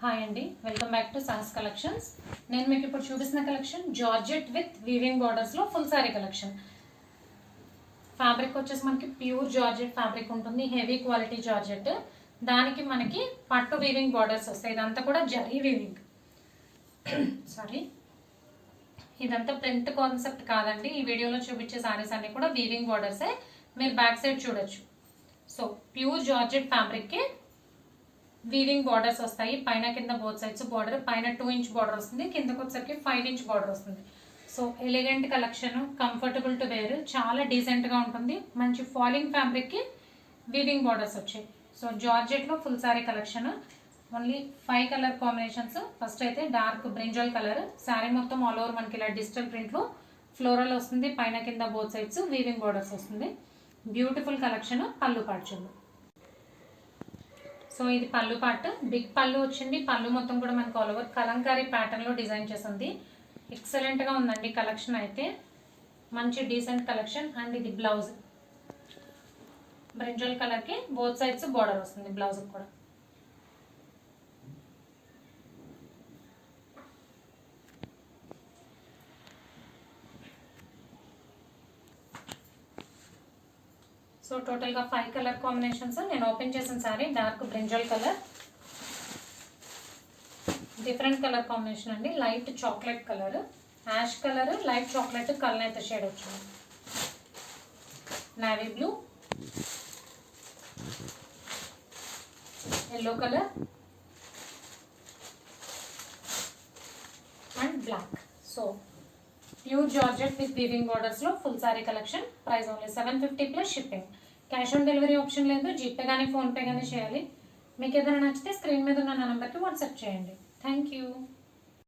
Hi అండి, welcome back to Saas collections. నేను మీకు ఇప్పుడు చూపిస్తున్న కలెక్షన్ జార్జెట్ విత్ వీవింగ్ బార్డర్స్లో ఫుల్ సారీ కలెక్షన్. ఫ్యాబ్రిక్ వచ్చేసి మనకి ప్యూర్ జార్జెట్ ఫ్యాబ్రిక్ ఉంటుంది, హెవీ క్వాలిటీ జార్జెట్. దానికి మనకి పట్టు వీవింగ్ బార్డర్స్ వస్తాయి. ఇదంతా కూడా జరీ వీవింగ్. సారీ, ఇదంతా ప్రింట్ కాన్సెప్ట్ కాదండి. ఈ వీడియోలో చూపించే సారీస్ అన్ని కూడా వీవింగ్ బార్డర్సే. మీరు బ్యాక్ సైడ్ చూడొచ్చు. సో ప్యూర్ జార్జెట్ ఫ్యాబ్రిక్కి వీవింగ్ బార్డర్స్ వస్తాయి. పైన కింద బోత్ సైడ్స్ బార్డర్. పైన 2 ఇంచ్ బార్డర్ వస్తుంది, కిందకు వచ్చరికి 5 ఇంచ్ బార్డర్ వస్తుంది. So elegant collection, comfortable to wear, చాలా డీసెంట్గా ఉంటుంది. మంచి ఫాలింగ్ ఫ్యాబ్రిక్కి వీవింగ్ బార్డర్స్ వచ్చాయి. సో జార్జెట్లో full sari collection. Only 5 colour combinations. First అయితే డార్క్ బ్రింజల్ కలర్. శారీ మొత్తం ఆల్ ఓవర్ మనకి ఇలా డిజిటల్ ప్రింట్లో ఫ్లోరల్ వస్తుంది. పైన కింద బోత్ సైడ్స్ వీవింగ్ బార్డర్స్ వస్తుంది. Beautiful collection. పళ్ళు పార్చుంది. సో ఇది పళ్ళు పార్ట్. బిగ్ పళ్ళు వచ్చింది. పళ్ళు మొత్తం కూడా మనకు ఆల్ ఓవర్ కలంకారీ ప్యాటర్న్లో డిజైన్ చేసింది. ఎక్సలెంట్గా ఉందండి కలెక్షన్ అయితే. మంచి డీసెంట్ కలెక్షన్. అండ్ ఇది బ్లౌజ్ బ్రింజల్ కలర్కి బోత్ సైడ్స్ బార్డర్ వస్తుంది బ్లౌజ్ కూడా. సో టోటల్గా 5 కలర్ కాంబినేషన్స్. నేను ఓపెన్ చేసిన sari dark brinjal colour. Different colour combination అండి. Light chocolate colour, ash colour, light chocolate కలనైతే షేడ్ వచ్చింది. Navy blue, yellow colour and black. So pure georgette with weaving బార్డర్స్లో full sari collection. Price only 750 plus shipping. Cash on delivery option లేదు. GPay కానీ PhonePe కానీ చేయాలి. మీకు ఏదైనా నచ్చితే స్క్రీన్ మీద ఉన్న నా నెంబర్కి వాట్సాప్ చేయండి. Thank you.